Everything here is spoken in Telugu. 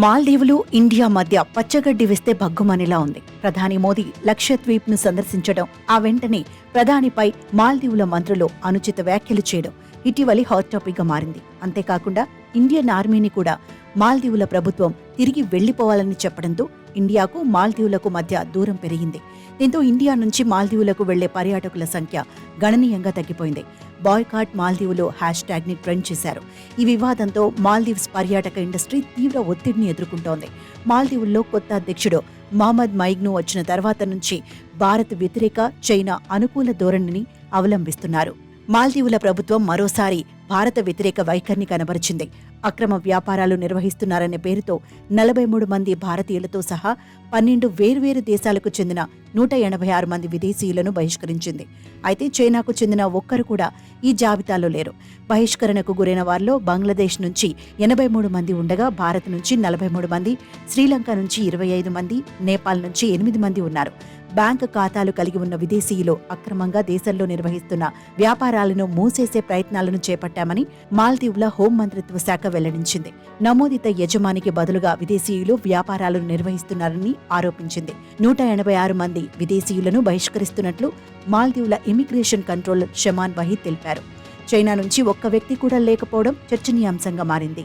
మాల్దీవులు ఇండియా మధ్య పచ్చగడ్డి వేస్తే భగ్గుమనేలా ఉంది. ప్రధాని మోదీ లక్షద్వీప్ ను సందర్శించడం, ఆ వెంటనే ప్రధానిపై మాల్దీవుల మంత్రులు అనుచిత వ్యాఖ్యలు చేయడం ఇటీవలి హాట్ టాపిక్ గా మారింది. అంతేకాకుండా ఇండియన్ ఆర్మీని కూడా మాల్దీవుల ప్రభుత్వం తిరిగి వెళ్లిపోవాలని చెప్పడంతో ఇండియాకు మాల్దీవులకు మధ్య దూరం పెరిగింది. దీంతో ఇండియా నుంచి మాల్దీవులకు వెళ్లే పర్యాటకుల సంఖ్య గణనీయంగా తగ్గిపోయింది. బాయ్కాట్ మాల్దీవులు హ్యాష్ ట్యాగ్ ని ట్రెండ్ చేశారు. ఈ వివాదంతో మాల్దీవ్స్ పర్యాటక ఇండస్ట్రీ తీవ్ర ఒత్తిడిని ఎదుర్కొంటోంది. మాల్దీవుల్లో కొత్త అధ్యక్షుడు మహమ్మద్ మైగ్ను వచ్చిన తర్వాత నుంచి భారత్ వ్యతిరేక, చైనా అనుకూల ధోరణిని అవలంబిస్తున్నారు. మాల్దీవుల ప్రభుత్వం మరోసారి భారత వ్యతిరేక వైఖరిని కనబరిచింది. అక్రమ వ్యాపారాలు నిర్వహిస్తున్నారనే పేరుతో 43 మంది భారతీయులతో సహా 12 వేర్వేరు దేశాలకు చెందిన 186 మంది విదేశీయులను బహిష్కరించింది. అయితే చైనాకు చెందిన ఒక్కరు కూడా ఈ జాబితాలో లేరు. బహిష్కరణకు గురైన వారిలో బంగ్లాదేశ్ నుంచి 83 మంది ఉండగా, భారత్ నుంచి 43 మంది, శ్రీలంక నుంచి 25 మంది, నేపాల్ నుంచి 8 మంది ఉన్నారు. బ్యాంకు ఖాతాలు కలిగి ఉన్న విదేశీయులు అక్రమంగా దేశంలో నిర్వహిస్తున్న వ్యాపారాలను మూసేసే ప్రయత్నాలను చేపట్టామని మాల్దీవుల హోం మంత్రిత్వ శాఖ వెల్లడించింది. నమోదిత యజమానికి బదులుగా విదేశీయులు వ్యాపారాలను నిర్వహిస్తున్నారని ఆరోపించింది. 186 మంది విదేశీయులను బహిష్కరిస్తున్నట్లు మాల్దీవుల ఇమిగ్రేషన్ కంట్రోలర్ షమాన్ వహీద్ తెలిపారు. చైనా నుంచి ఒక్క వ్యక్తి కూడా లేకపోవడం చర్చనీయాంశంగా మారింది.